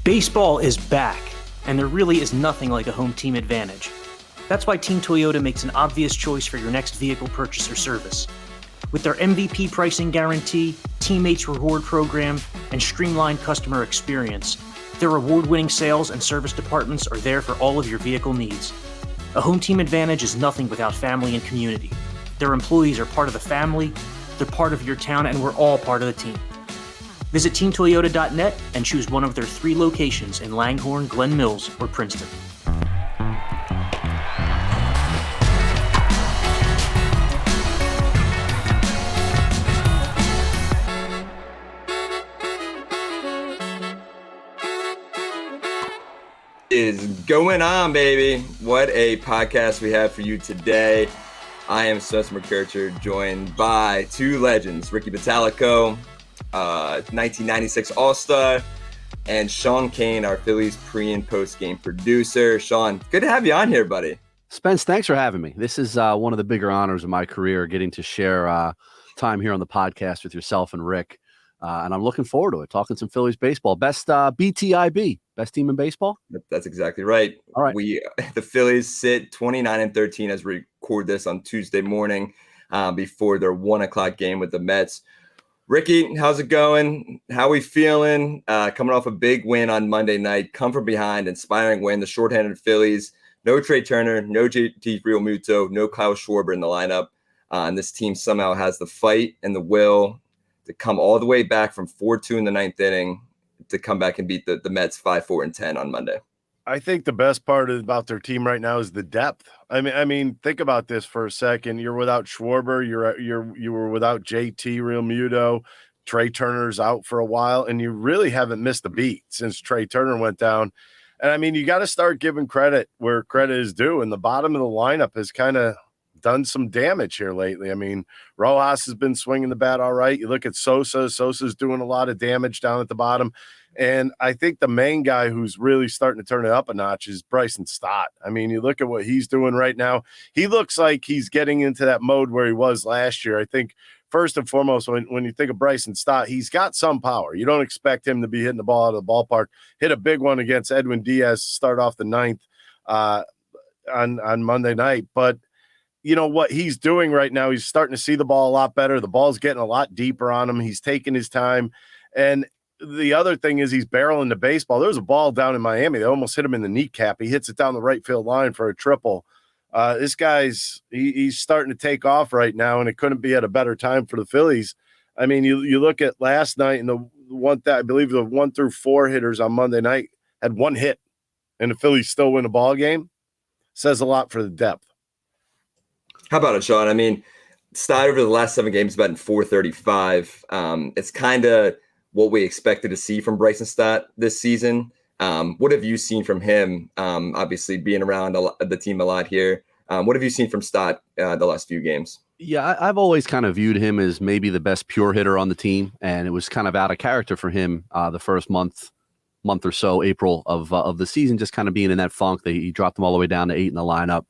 Baseball is back, and there really is nothing like a home team advantage. That's why Team Toyota makes an obvious choice for your next vehicle purchase or service. With their MVP pricing guarantee, teammates reward program, and streamlined customer experience, their award-winning sales and service departments are there for all of your vehicle needs. A home team advantage is nothing without family and community. Their employees are part of the family, they're part of your town, and we're all part of the team. Visit teamtoyota.net and choose one of their 3 locations in Langhorne, Glen Mills, or Princeton. Is going on, baby? What a podcast we have for you today. I am Stott McKercher, joined by 2 legends, Ricky Bottalico, 1996 All-Star, and Sean Kane, our Phillies pre- and post-game producer. Sean, good to have you on here, buddy. Spence, thanks for having me. This is one of the bigger honors of my career, getting to share time here on the podcast with yourself and Rick. And I'm looking forward to it, talking some Phillies baseball. Best BTIB, best team in baseball? That's exactly right. All right. The Phillies sit 29-13 as we record this on Tuesday morning before their 1 o'clock game with the Mets. Ricky, how's it going? How we feeling? Coming off a big win on Monday night, come from behind, inspiring win. The shorthanded Phillies, no Trey Turner, no JT Realmuto, no Kyle Schwarber in the lineup. And this team somehow has the fight and the will to come all the way back from 4-2 in the 9th inning to come back and beat the Mets 5-4-10 on Monday. I think the best part about their team right now is the depth. I mean, think about this for a second. You're without Schwarber. You were without JT Realmuto. Trey Turner's out for a while, and you really haven't missed a beat since Trey Turner went down. And I mean, you got to start giving credit where credit is due. And the bottom of the lineup has kind of done some damage here lately. I mean, Rojas has been swinging the bat all right. You look at Sosa. Sosa's doing a lot of damage down at the bottom. And I think the main guy who's really starting to turn it up a notch is Bryson Stott. I mean, you look at what he's doing right now. He looks like he's getting into that mode where he was last year. I think first and foremost, when you think of Bryson Stott, he's got some power. You don't expect him to be hitting the ball out of the ballpark. Hit a big one against Edwin Diaz to start off the 9th on Monday night. But you know what he's doing right now, he's starting to see the ball a lot better. The ball's getting a lot deeper on him. He's taking his time. And the other thing is he's barreling the baseball. There was a ball down in Miami. They almost hit him in the kneecap. He hits it down the right field line for a triple. This guy's he's starting to take off right now, and it couldn't be at a better time for the Phillies. I mean, you look at last night, and the one that I believe the 1 through 4 hitters on Monday night had 1 hit, and the Phillies still win a ball game. Says a lot for the depth. How about it, Sean? I mean, Stott over the last 7 games batting .435. It's kind of what we expected to see from Bryson Stott this season. What have you seen from him? Obviously, being around the team a lot here. What have you seen from Stott the last few games? Yeah, I've always kind of viewed him as maybe the best pure hitter on the team, and it was kind of out of character for him the first month or so, April of the season, just kind of being in that funk. He dropped them all the way down to 8 in the lineup.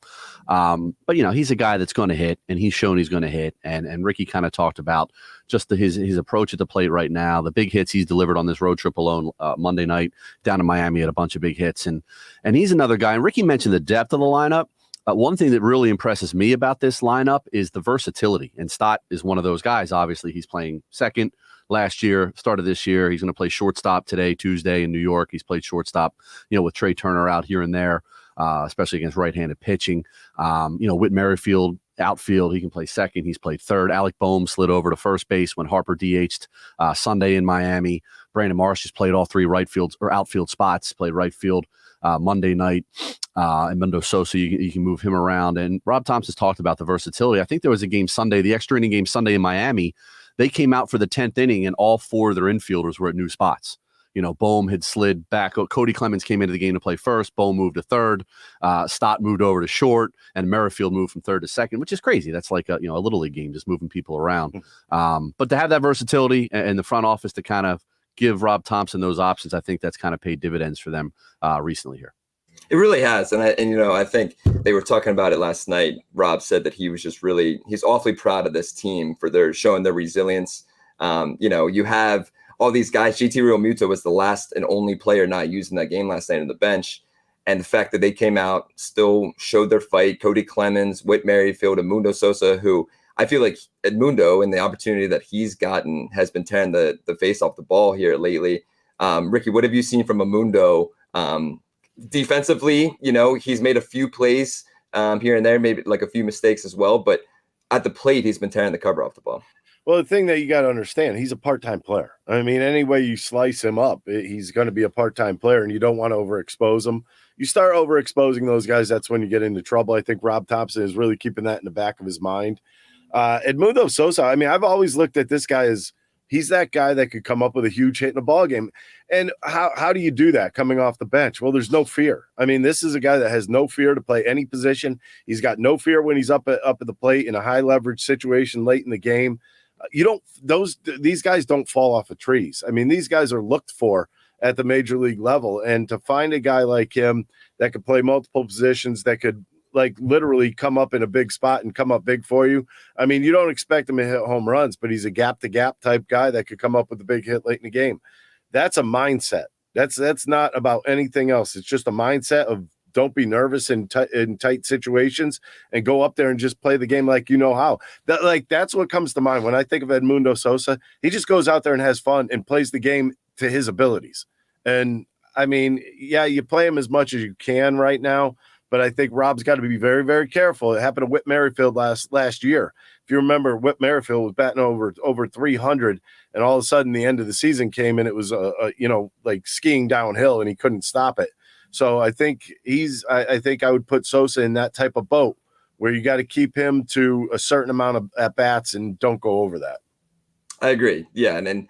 But, you know, he's a guy that's going to hit, and he's shown he's going to hit. And Ricky kind of talked about just his approach at the plate right now, the big hits he's delivered on this road trip alone Monday night down in Miami at a bunch of big hits. And he's another guy. And Ricky mentioned the depth of the lineup. One thing that really impresses me about this lineup is the versatility. And Stott is one of those guys. Obviously, he's playing second last year, started this year. He's going to play shortstop today, Tuesday in New York. He's played shortstop, with Trey Turner out here and there, especially against right-handed pitching. Whit Merrifield, outfield, he can play second. He's played third. Alec Boehm slid over to first base when Harper DH'd Sunday in Miami. Brandon Marsh has played all 3 outfield spots, played right field Monday night. And Mundo Sosa, you can move him around. And Rob Thompson's talked about the versatility. I think there was a game Sunday, the extra inning game Sunday in Miami. They came out for the 10th inning, and all 4 of their infielders were at new spots. Boehm had slid back. Cody Clemens came into the game to play first. Boehm moved to third. Stott moved over to short, and Merrifield moved from third to second, which is crazy. That's like a little league game, just moving people around. But to have that versatility and the front office to kind of give Rob Thompson those options, I think that's kind of paid dividends for them recently here. It really has. And I think they were talking about it last night. Rob said that he was just he's awfully proud of this team for showing their resilience. You have all these guys. JT Realmuto was the last and only player not using that game last night on the bench. And the fact that they came out, still showed their fight. Cody Clemens, Whit Merrifield, Edmundo Sosa, who I feel like Edmundo and the opportunity that he's gotten has been tearing the face off the ball here lately. Ricky, what have you seen from Edmundo defensively? He's made a few plays here and there, maybe like a few mistakes as well, but at the plate, he's been tearing the cover off the ball. Well, the thing that you got to understand, he's a part-time player. I mean, any way you slice him up, he's going to be a part-time player, and you don't want to overexpose him. You start overexposing those guys, that's when you get into trouble. I think Rob Thompson is really keeping that in the back of his mind. Edmundo Sosa, I mean, I've always looked at this guy as he's that guy that could come up with a huge hit in a ball game. And how do you do that coming off the bench? Well, there's no fear. I mean, this is a guy that has no fear to play any position. He's got no fear when he's up at the plate in a high leverage situation late in the game. These guys don't fall off of trees. I mean, these guys are looked for at the major league level. And to find a guy like him that could play multiple positions, that could like literally come up in a big spot and come up big for you. I mean, you don't expect him to hit home runs, but he's a gap to gap type guy that could come up with a big hit late in the game. That's a mindset. That's not about anything else. It's just a mindset of don't be nervous in tight situations and go up there and just play the game like you know how. That's what comes to mind when I think of Edmundo Sosa. He just goes out there and has fun and plays the game to his abilities. And I mean, yeah, you play him as much as you can right now, but I think Rob's got to be very, very careful. It happened to Whit Merrifield last year. If you remember, Whit Merrifield was batting over 300, and all of a sudden the end of the season came and it was like skiing downhill and he couldn't stop it. So I think I think I would put Sosa in that type of boat where you got to keep him to a certain amount of at bats and don't go over that. I agree. Yeah. And then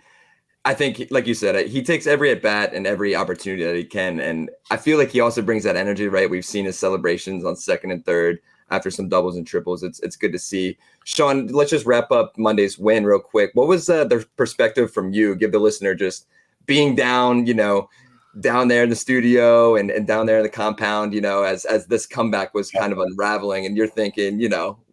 I think, like you said, he takes every at bat and every opportunity that he can. And I feel like he also brings that energy, right? We've seen his celebrations on second and third after some doubles and triples. It's good to see. Sean, let's just wrap up Monday's win real quick. What was the perspective from you? Give the listener just being down, down there in the studio and down there in the compound, as this comeback was kind of unraveling, and you're thinking,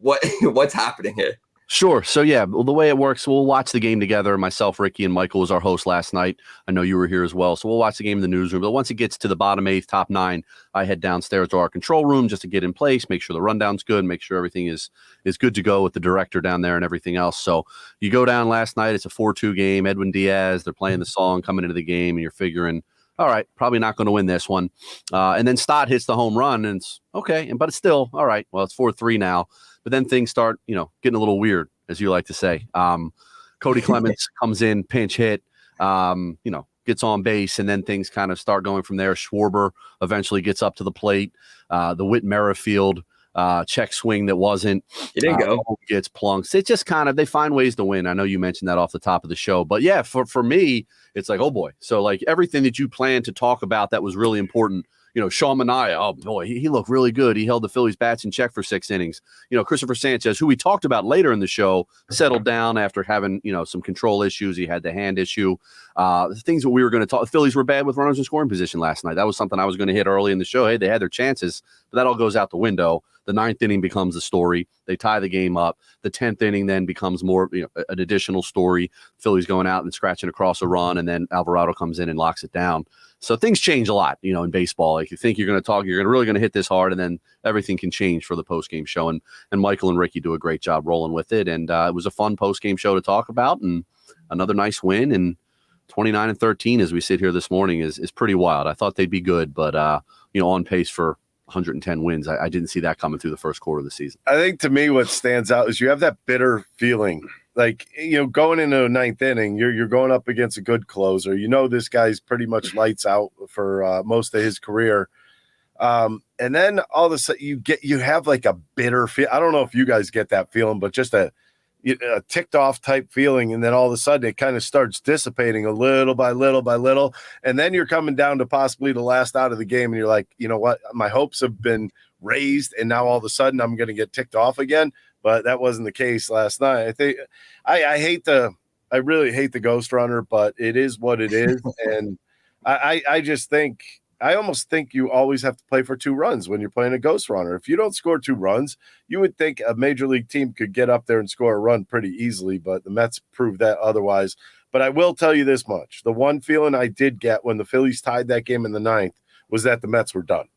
what's happening here? Sure. So, yeah, well, the way it works, we'll watch the game together. Myself, Ricky, and Michael was our host last night. I know you were here as well. So we'll watch the game in the newsroom. But once it gets to the bottom eighth, top nine, I head downstairs to our control room just to get in place, make sure the rundown's good, make sure everything is good to go with the director down there and everything else. So you go down last night. It's a 4-2 game. Edwin Diaz, they're playing the song coming into the game, and you're figuring, all right, probably not going to win this one. And then Stott hits the home run, and it's okay. But it's still, all right, well, it's 4-3 now. But then things start, getting a little weird, as you like to say. Cody Clemens comes in, pinch hit, gets on base, and then things kind of start going from there. Schwarber eventually gets up to the plate. The Whit Merrifield check swing that wasn't. He didn't go. Gets plunks. It just kind of, they find ways to win. I know you mentioned that off the top of the show. But, yeah, for me, it's like, oh, boy. So, like, everything that you planned to talk about that was really important, Sean Manaea, oh, boy, he looked really good. He held the Phillies' bats in check for 6 innings. Cristopher Sanchez, who we talked about later in the show, settled down after having, some control issues. He had the hand issue. Things that we were going to talk. The Phillies were bad with runners in scoring position last night. That was something I was going to hit early in the show. Hey, they had their chances, but that all goes out the window. The 9th inning becomes the story. They tie the game up. The 10th inning then becomes more, an additional story. Phillies going out and scratching across a run, and then Alvarado comes in and locks it down. So things change a lot, in baseball. Like you think you're going to talk, you're really going to hit this hard, and then everything can change for the post-game show. And Michael and Ricky do a great job rolling with it. And it was a fun post-game show to talk about, and another nice win. And 29-13 as we sit here this morning is pretty wild. I thought they'd be good, but on pace for 110 wins. I didn't see that coming through the first quarter of the season. I think to me what stands out is you have that bitter feeling. Like, going into a 9th inning, you're going up against a good closer. This guy's pretty much lights out for most of his career. And then all of a sudden you have like a bitter feel. I don't know if you guys get that feeling, but just a ticked off type feeling. And then all of a sudden it kind of starts dissipating a little by little by little. And then you're coming down to possibly the last out of the game. And you're like, you know what? My hopes have been raised. And now all of a sudden I'm going to get ticked off again. But that wasn't the case last night. I think I really hate the ghost runner, but it is what it is. And I almost think you always have to play for 2 runs when you're playing a ghost runner. If you don't score 2 runs, you would think a major league team could get up there and score a run pretty easily, but the Mets proved that otherwise. But I will tell you this much. The one feeling I did get when the Phillies tied that game in the 9th was that the Mets were done.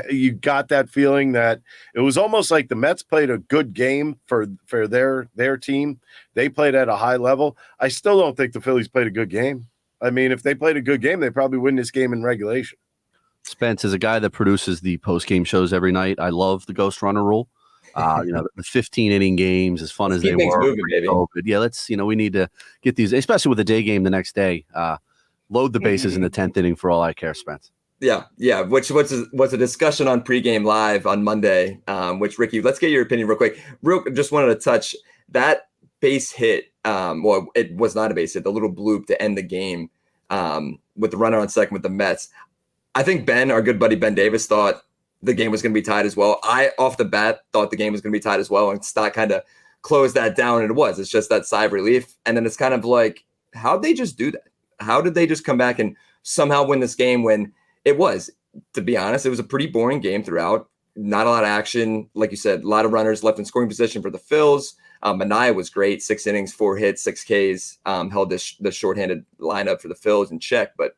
You got that feeling that it was almost like the Mets played a good game for their team. They played at a high level. I still don't think the Phillies played a good game. I mean, if they played a good game, they probably win this game in regulation. Spence is a guy that produces the post-game shows every night. I love the Ghost Runner rule. The 15-inning games, as fun as they were. Moving, baby. Yeah, we need to get these, especially with the day game the next day. Load the bases in the 10th inning for all I care, Spence. Yeah. Which was a discussion on pregame live on Monday. Which Ricky, let's get your opinion real quick. Just wanted to touch that base hit. Well, it was not a base hit. The little bloop to end the game with the runner on second with the Mets. I think our good buddy Ben Davis, thought the game was going to be tied as well. I, off the bat, thought the game was going to be tied as well, and Stott kind of closed that down, and it was. It's just that sigh of relief, and then it's kind of like, how'd they just do that? How did they just come back and somehow win this game when it was, to be honest, it was a pretty boring game throughout. Not a lot of action. Like you said, a lot of runners left in scoring position for the Phils. Manaea was great. 6 innings, 4 hits, 6 Ks, held the shorthanded lineup for the Phils in check. But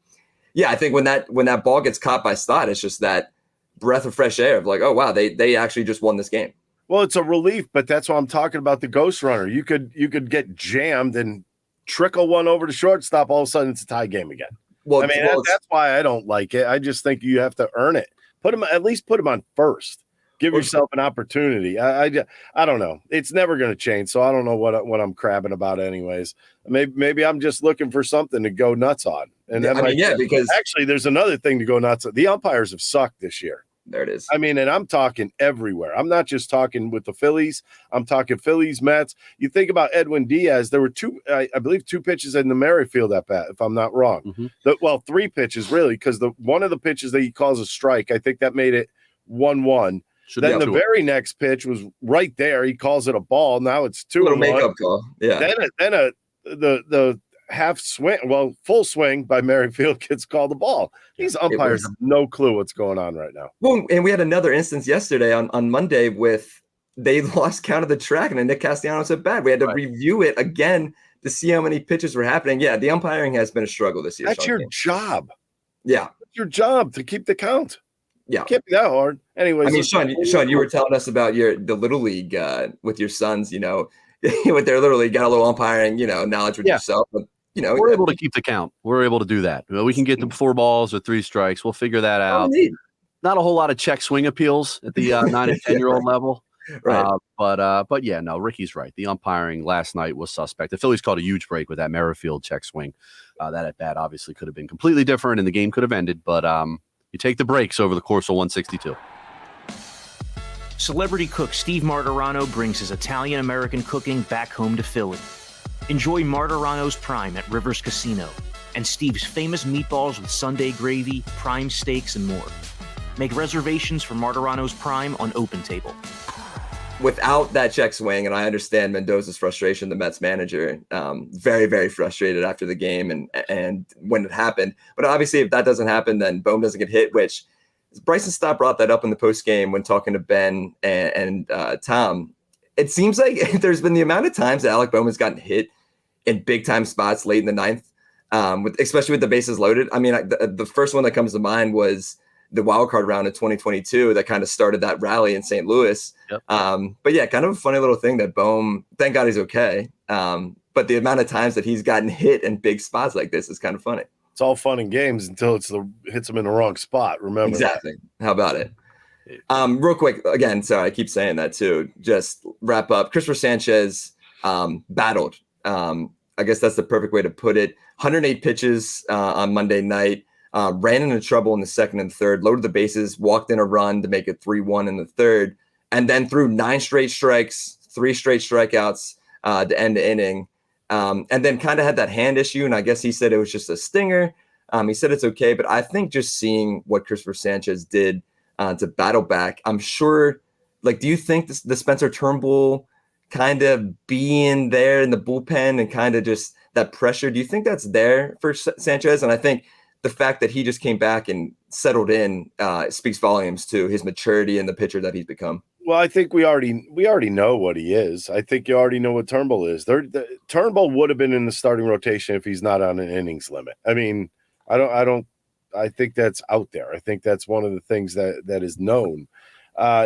yeah, I think when that ball gets caught by Stott, it's just that breath of fresh air of like, oh wow, they actually just won this game. Well, it's a relief, but that's why I'm talking about the ghost runner. You could get jammed and trickle one over to shortstop. All of a sudden, it's a tie game again. Well, I mean, that's why I don't like it. I just think you have to earn it. At least put him on first. Give yourself an opportunity. I don't know. It's never going to change, so I don't know what I'm crabbing about anyways. Maybe I'm just looking for something to go nuts on. And because actually there's another thing to go nuts on. The umpires have sucked this year. There it is. I mean, and I'm talking everywhere. I'm not just talking with the Phillies. I'm talking Phillies, Mets. You think about Edwin Diaz. There were I believe 2 pitches in the Merrifield at bat, if I'm not wrong. Mm-hmm. 3 pitches, really, because one of the pitches that he calls a strike, I think that made it 1-1. Then the very next pitch was right there. He calls it a ball. Now it's 2-1. Little makeup call. Yeah. Then the half swing, full swing by Merrifield gets called the ball. These umpires have no clue what's going on right now. Well, and we had another instance yesterday on Monday with they lost count of the track and then Nick Castellanos at bat. We had to review it again to see how many pitches were happening. Yeah, the umpiring has been a struggle this year. That's your job. Yeah. It's your job to keep the count. Yeah. It can't be that hard. Anyways. I mean, Sean, you were telling us about the Little League with your sons, with their Little League, got a little umpiring, knowledge with yourself. But, we're able to keep the count. We're able to do that. We can get them 4 balls or 3 strikes. We'll figure that out. Not a whole lot of check swing appeals at the 9 and 10-year-old level. Right. But yeah, no, Ricky's right. The umpiring last night was suspect. The Phillies called a huge break with that Merrifield check swing. That at bat obviously could have been completely different and the game could have ended. But you take the breaks over the course of 162. Celebrity cook Steve Martirano brings his Italian-American cooking back home to Philly. Enjoy Martirano's Prime at Rivers Casino and Steve's famous meatballs with Sunday gravy, prime steaks, and more. Make reservations for Martirano's Prime on OpenTable. Without that check swing, and I understand Mendoza's frustration, the Mets manager, very, very frustrated after the game and when it happened. But obviously, if that doesn't happen, then Bohm doesn't get hit, which Bryson Stott brought that up in the post game when talking to Ben and Tom. It seems like there's been the amount of times that Alec Bohm has gotten hit in big time spots late in the 9th, especially with the bases loaded. I mean, the first one that comes to mind was the wild card round of 2022 that kind of started that rally in St. Louis. Yep. But yeah, kind of a funny little thing that Bohm, thank God he's okay. But the amount of times that he's gotten hit in big spots like this is kind of funny. It's all fun and games until hits him in the wrong spot. Remember exactly. How about it? Real quick, again, sorry, I keep saying that too. Just wrap up. Cristopher Sanchez battled. I guess that's the perfect way to put it. 108 pitches on Monday night. Ran into trouble in the 2nd and 3rd. Loaded the bases. Walked in a run to make it 3-1 in the 3rd, and then threw 9 straight strikes, 3 straight strikeouts to end the inning. And then kind of had that hand issue, and I guess he said it was just a stinger. He said it's okay, but I think just seeing what Cristopher Sanchez did to battle back, I'm sure, do you think the Spencer Turnbull kind of being there in the bullpen and kind of just that pressure, do you think that's there for Sanchez? And I think the fact that he just came back and settled in speaks volumes to his maturity and the pitcher that he's become. Well, I think we already know what he is. I think you already know what Turnbull is. Turnbull would have been in the starting rotation if he's not on an innings limit. I mean, I think that's out there. I think that's one of the things that is known.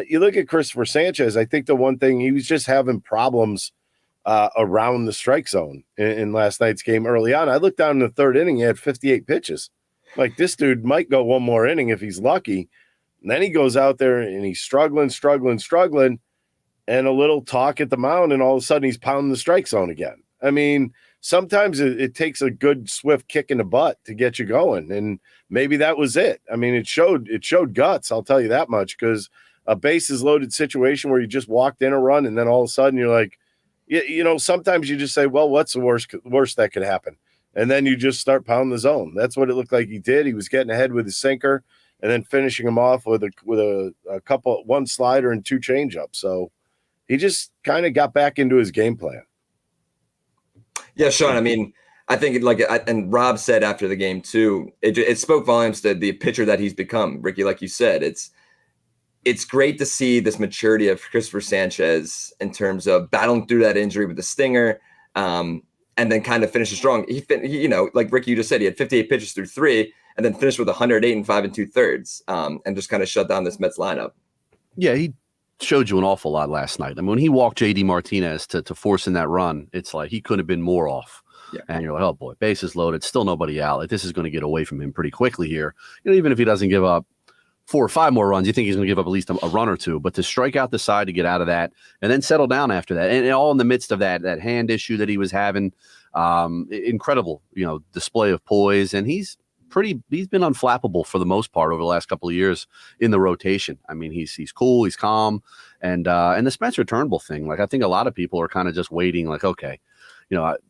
You look at Cristopher Sanchez. I think the one thing he was just having problems around the strike zone in last night's game early on. I looked down in the third inning, he had 58 pitches. Like, this dude might go one more inning if he's lucky. And then he goes out there and he's struggling, and a little talk at the mound, and all of a sudden he's pounding the strike zone again. I mean, sometimes it takes a good swift kick in the butt to get you going, and maybe that was it. I mean, it showed guts, I'll tell you that much, because a bases loaded situation where you just walked in a run, and then all of a sudden you're like, you know, sometimes you just say, well, what's the worst that could happen? And then you just start pounding the zone. That's what it looked like he did. He was getting ahead with his sinker, and then finishing him off with one slider and two changeups. So he just kind of got back into his game plan. Yeah, Sean, I mean, I think and Rob said after the game too, it spoke volumes to the pitcher that he's become. Ricky, like you said, it's great to see this maturity of Cristopher Sanchez in terms of battling through that injury with the stinger, and then kind of finishes strong. He like Ricky, you just said, he had 58 pitches through 3, and then finished with 108 and 5 2/3, and just kind of shut down this Mets lineup. Yeah, he showed you an awful lot last night. I mean, when he walked JD Martinez to force in that run, it's like he couldn't have been more off. Yeah. And you're like, oh boy, bases loaded, still nobody out. Like, this is going to get away from him pretty quickly here. You know, even if he doesn't give up 4 or 5 more runs, you think he's going to give up at least a run or two. But to strike out the side to get out of that and then settle down after that, and all in the midst of that hand issue that he was having, incredible, display of poise. And he's been unflappable for the most part over the last couple of years in the rotation. I mean, he's cool, he's calm, and the Spencer Turnbull thing, like, I think a lot of people are kind of just waiting, like, okay,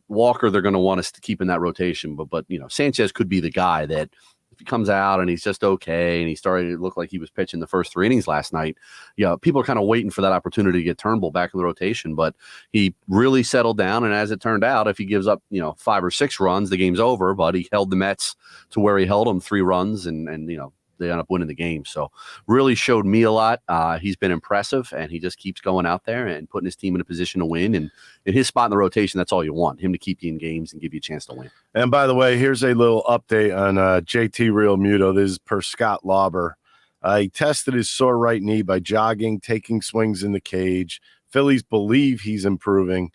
Walker, they're going to want us to keep in that rotation, but Sanchez could be the guy that if he comes out and he's just okay, and he started to look like he was pitching the first 3 innings last night, people are kind of waiting for that opportunity to get Turnbull back in the rotation, but he really settled down. And as it turned out, if he gives up, 5 or 6 runs, the game's over, but he held the Mets to where he held them 3 runs and they end up winning the game. So really showed me a lot. He's been impressive, and he just keeps going out there and putting his team in a position to win. And in his spot in the rotation, that's all you want, him to keep you in games and give you a chance to win. And by the way, here's a little update on JT Realmuto. This is per Scott Lauber. He tested his sore right knee by jogging, taking swings in the cage. Phillies believe he's improving.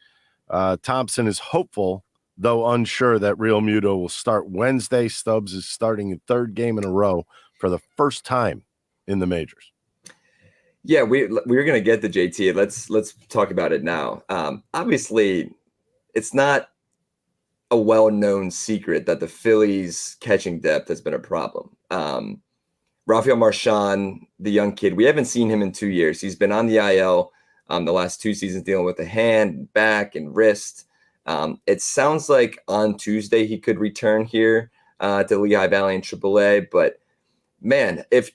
Thompson is hopeful, though unsure, that Realmuto will start Wednesday. Stubbs is starting a 3rd game in a row for the first time in the majors. Yeah, we're going to get to JT. Let's talk about it now. Obviously, it's not a well-known secret that the Phillies' catching depth has been a problem. Rafael Marchand, the young kid, we haven't seen him in 2 years. He's been on the IL the last 2 seasons, dealing with the hand, back, and wrist. It sounds like on Tuesday he could return here to Lehigh Valley and AAA, but man, if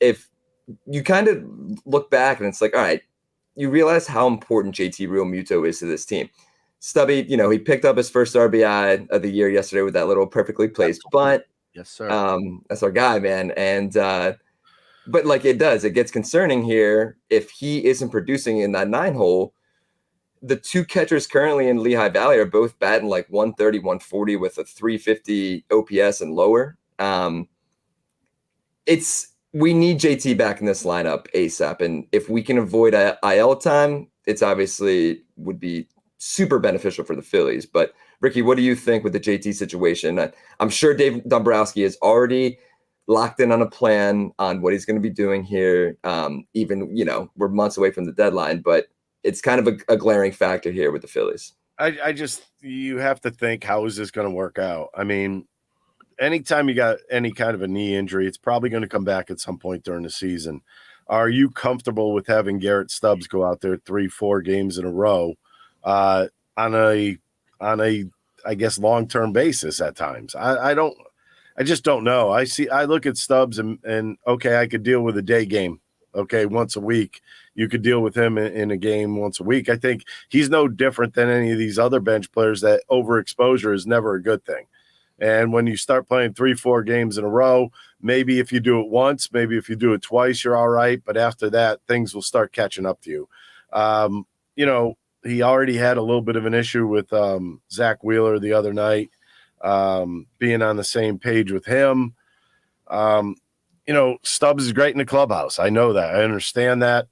you kind of look back and it's like, all right, you realize how important JT Realmuto is to this team. Stubby, he picked up his first RBI of the year yesterday with that little perfectly placed bunt. Yes, sir. That's our guy, man. And but like, it gets concerning here if he isn't producing in that 9-hole. The 2 catchers currently in Lehigh Valley are both batting like 130, 140 with a 350 OPS and lower. We need JT back in this lineup ASAP. And if we can avoid IL time, it's obviously would be super beneficial for the Phillies. But Ricky, what do you think with the JT situation? I'm sure Dave Dombrowski is already locked in on a plan on what he's going to be doing here. Even, we're months away from the deadline, but it's kind of a glaring factor here with the Phillies. You have to think, how is this going to work out? I mean, anytime you got any kind of a knee injury, it's probably going to come back at some point during the season. Are you comfortable with having Garrett Stubbs go out there 3-4 games in a row on a I guess long-term basis at times? I just don't know. I look at Stubbs and okay, I could deal with a day game. Okay, once a week. You could deal with him in a game once a week. I think he's no different than any of these other bench players that overexposure is never a good thing. And when you start playing 3-4 games in a row, Maybe if you do it once, maybe if you do it twice, you're all right. But after that, things will start catching up to you. He already had a little bit of an issue with Zach Wheeler the other night, being on the same page with him. Stubbs is great in the clubhouse. I know that. I understand that.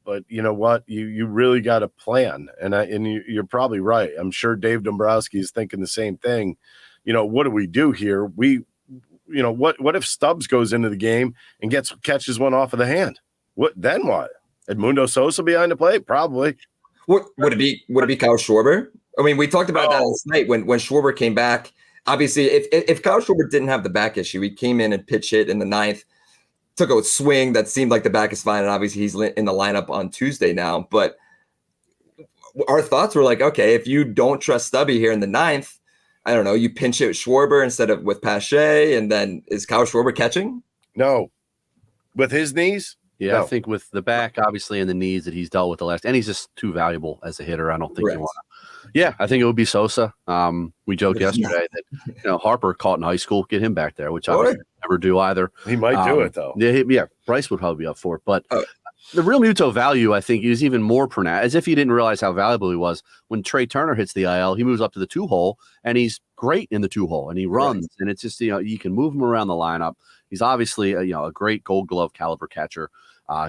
But you know what? You really got to plan. And you're probably right. I'm sure Dave Dombrowski is thinking the same thing. What do we do here? What if Stubbs goes into the game and catches one off of the hand? What? Edmundo Sosa behind the plate? Probably. Would it be Kyle Schwarber? I mean, we talked about that last night when Schwarber came back. Obviously, if Kyle Schwarber didn't have the back issue, he came in and pitch hit in the ninth, took a swing that seemed like the back is fine, and obviously he's in the lineup on Tuesday now. But our thoughts were like, okay, if you don't trust Stubby here in the ninth, I don't know, you pinch hit with Schwarber instead of with Pache, and then is Kyle Schwarber catching? No. With his knees? Yeah, No. I think with the back, obviously, and the knees that he's dealt with the last, and he's just too valuable as a hitter. I don't think you want to. Yeah, I think it would be Sosa. We joked yesterday that Harper caught in high school, get him back there, which I would never do either. He might do it though. Yeah, Bryce would probably be up for it, but the Realmuto value, I think, is even more pronounced. As if he didn't realize how valuable he was when Trey Turner hits the IL. He moves up to the 2-hole, and he's great in the 2-hole, and he runs, and it's just you can move him around the lineup. He's obviously a great Gold Glove caliber catcher.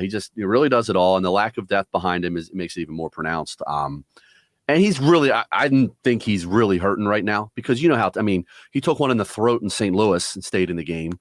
He really does it all, and the lack of depth behind him makes it even more pronounced. And he's really, I didn't think he's really hurting right now because he took one in the throat in St. Louis and stayed in the game.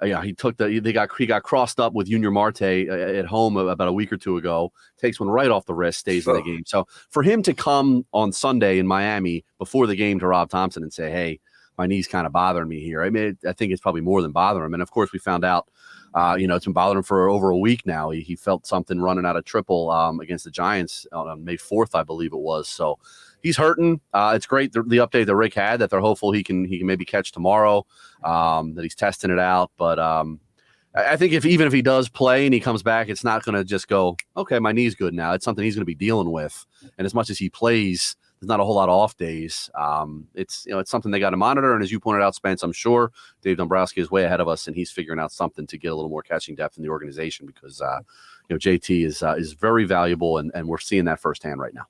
He got crossed up with Junior Marte at home about a week or two ago. Takes one right off the wrist, stays in the game. So for him to come on Sunday in Miami before the game to Rob Thompson and say, "Hey, my knee's kind of bothering me here," I think it's probably more than bothering him. And of course, we found out, it's been bothering him for over a week now. He felt something running out of triple against the Giants on May 4th, I believe it was. So he's hurting. It's great the update that Rick had that they're hopeful he can maybe catch tomorrow. That he's testing it out, but I think even if he does play and he comes back, it's not going to just go, okay, my knee's good now. It's something he's going to be dealing with, and as much as he plays, there's not a whole lot of off days. It's something they got to monitor, and as you pointed out, Spence, I'm sure Dave Dombrowski is way ahead of us, and he's figuring out something to get a little more catching depth in the organization because JT is very valuable, and we're seeing that firsthand right now.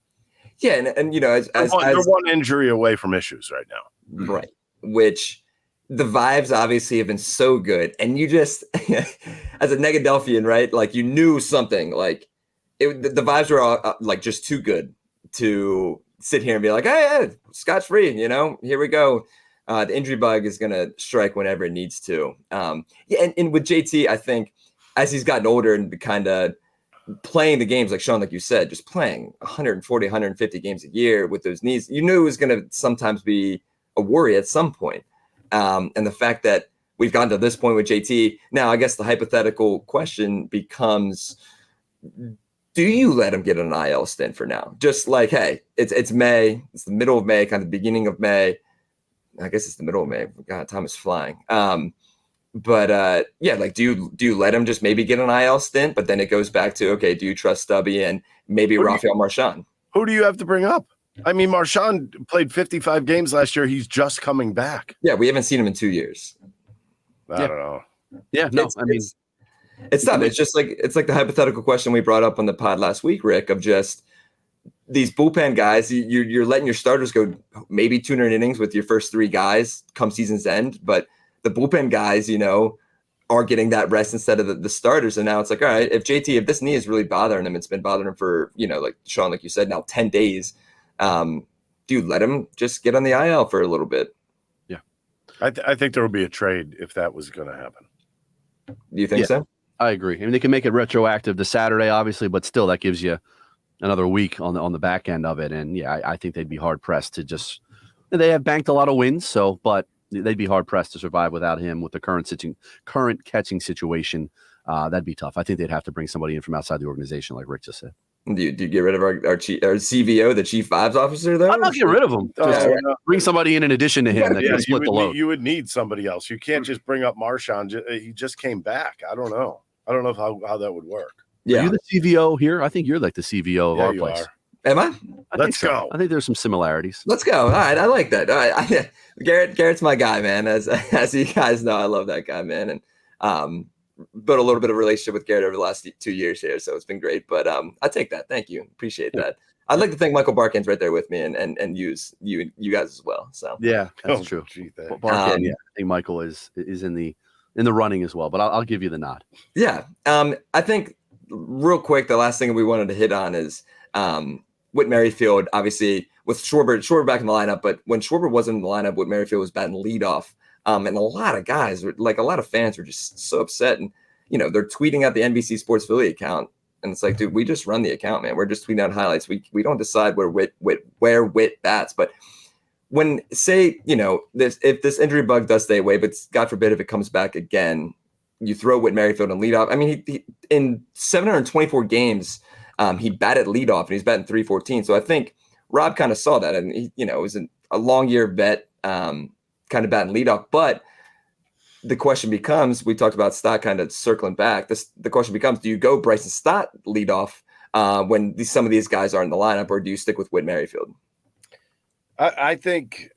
Yeah, and they're one injury away from issues right now, right? Which the vibes obviously have been so good, and you just as a Negadelphian, right? Like you knew something, like the vibes were all, like just too good to sit here and be like, hey, scotch free, here we go. The injury bug is going to strike whenever it needs to. And with JT, I think as he's gotten older and kind of playing the games, like Sean, like you said, just playing 140, 150 games a year with those knees, you knew it was going to sometimes be a worry at some point. And the fact that we've gotten to this point with JT, now I guess the hypothetical question becomes, do you let him get an IL stint for now? Just like, hey, it's May. It's the middle of May, kind of the beginning of May. I guess it's the middle of May. God, time is flying. But do you let him just maybe get an IL stint? But then it goes back to, okay, do you trust Stubby and maybe Rafael Marchand? Who do you have to bring up? I mean, Marchand played 55 games last year. He's just coming back. Yeah, we haven't seen him in 2 years. I don't know. Yeah, no, it's tough. It's just it's like the hypothetical question we brought up on the pod last week, Rick, of just these bullpen guys. You're letting your starters go maybe 200 innings with your first three guys come season's end, but the bullpen guys, are getting that rest instead of the starters. And now it's like, all right, if this knee is really bothering him, it's been bothering him for, like Sean, like you said, now 10 days. Do you let him just get on the IL for a little bit? Yeah. I think there will be a trade if that was going to happen. Do you think so? I agree. I mean, they can make it retroactive to Saturday, obviously, but still that gives you another week on the back end of it. And yeah, I think they'd be hard pressed to just, they have banked a lot of wins. But they'd be hard pressed to survive without him with the current catching situation. That'd be tough. I think they'd have to bring somebody in from outside the organization, like Rick just said. Do you get rid of our CVO, the chief vibes officer, though? I'm not getting rid of him. Bring somebody in addition to him that can split the load. You would need somebody else. You can't just bring up Marchand. He just came back. I don't know how that would work. Yeah. Are you the CVO here? I think you're like the CVO of our place. Am I? Let's go. I think there's some similarities. Let's go. All right. I like that. All right. Garrett's my guy, man. As you guys know, I love that guy, man. And built a little bit of relationship with Garrett over the last 2 years here, so it's been great. But I take that. Thank you, appreciate that. I'd like to thank Michael Barkan's right there with me, and use you guys as well. So yeah, that's true. Barkan, yeah, I think Michael is in the running as well, but I'll give you the nod. Yeah, I think real quick, the last thing we wanted to hit on is Whit Merrifield, obviously with Schwarber back in the lineup, but when Schwarber wasn't in the lineup, Whit Merrifield was batting leadoff. And a lot of guys, like a lot of fans, were just so upset. And, they're tweeting out the NBC Sports Philly account. And it's like, dude, we just run the account, man. We're just tweeting out highlights. We don't decide where Whit bats. But when, say, if this injury bug does stay away, but God forbid if it comes back again, you throw Whit Merrifield in leadoff. I mean, he in 724 games, he batted leadoff, and he's batting .314. So I think Rob kind of saw that, and he, was a long year vet, kind of batting leadoff. But the question becomes, we talked about Stott kind of circling back. The question becomes, do you go Bryson Stott leadoff when some of these guys are in the lineup, or do you stick with Whit Merrifield? I think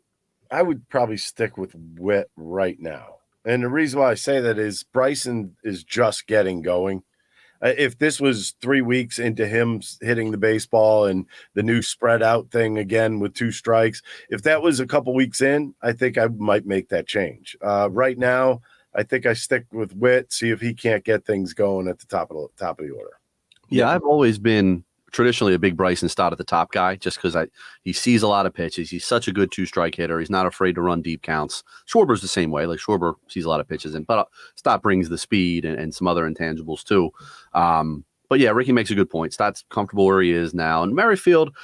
I would probably stick with Whit right now. And the reason why I say that is Bryson is just getting going. If this was 3 weeks into him hitting the baseball and the new spread out thing again with 2 strikes, if that was a couple weeks in, I think I might make that change. Right now, I think I stick with Whit, see if he can't get things going at the top of the order. Yeah, I've always been traditionally a big Bryson Stott at the top guy, just because he sees a lot of pitches. He's such a good 2-strike hitter. He's not afraid to run deep counts. Schwarber's the same way. Like, Schwarber sees a lot of pitches, but Stott brings the speed and some other intangibles too. But yeah, Ricky makes a good point. Stott's comfortable where he is now. And Merrifield,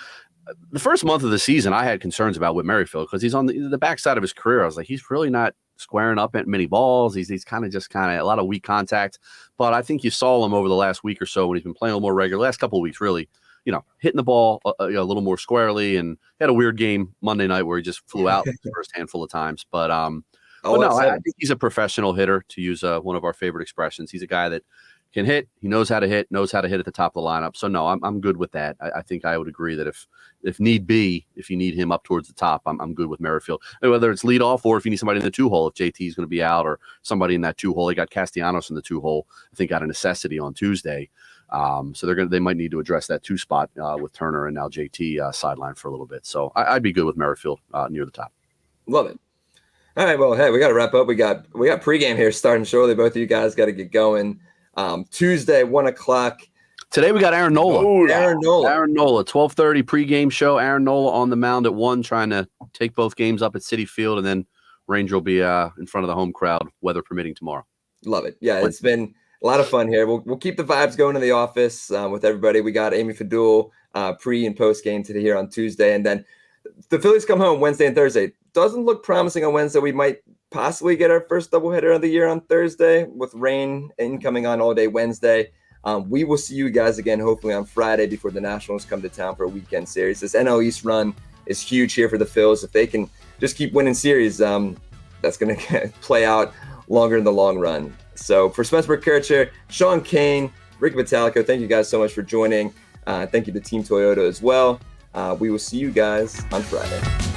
the first month of the season, I had concerns about with Merrifield because he's on the backside of his career. I was like, he's really not squaring up at many balls. He's kind of a lot of weak contact. But I think you saw him over the last week or so when he's been playing a little more regular, last couple of weeks, really, hitting the ball a little more squarely, and had a weird game Monday night where he just flew out the first handful of times. But I think he's a professional hitter, to use one of our favorite expressions. He's a guy that can hit. He knows how to hit at the top of the lineup. So no, I'm good with that. I think I would agree that if need be, if you need him up towards the top, I'm good with Merrifield. And whether it's leadoff or if you need somebody in the 2-hole, if JT is going to be out or somebody in that 2-hole, they got Castellanos in the 2-hole. I think out of necessity on Tuesday. So they might need to address that 2 spot with Turner and now JT sideline for a little bit. So I'd be good with Merrifield near the top. Love it. All right, well, hey, we got to wrap up. We got pregame here starting shortly. Both of you guys got to get going. Tuesday, 1:00. Today we got Aaron Nola. Ooh, Aaron Nola, 12:30 pregame show. Aaron Nola on the mound at 1, trying to take both games up at Citi Field, and then Ranger will be in front of the home crowd, weather permitting, tomorrow. Love it. Yeah, it's been a lot of fun here. We'll keep the vibes going in the office with everybody. We got Amy Fadul pre and post game today here on Tuesday, and then the Phillies come home Wednesday and Thursday. Doesn't look promising on Wednesday. We might possibly get our first doubleheader of the year on Thursday with rain incoming on all day Wednesday. We will see you guys again hopefully on Friday before the Nationals come to town for a weekend series. This NL East run is huge here for the Phils. If they can just keep winning series, that's going to play out longer in the long run. So for Spencer McKercher, Sean Kane, Rick Bottalico, thank you guys so much for joining. Thank you to Team Toyota as well. We will see you guys on Friday.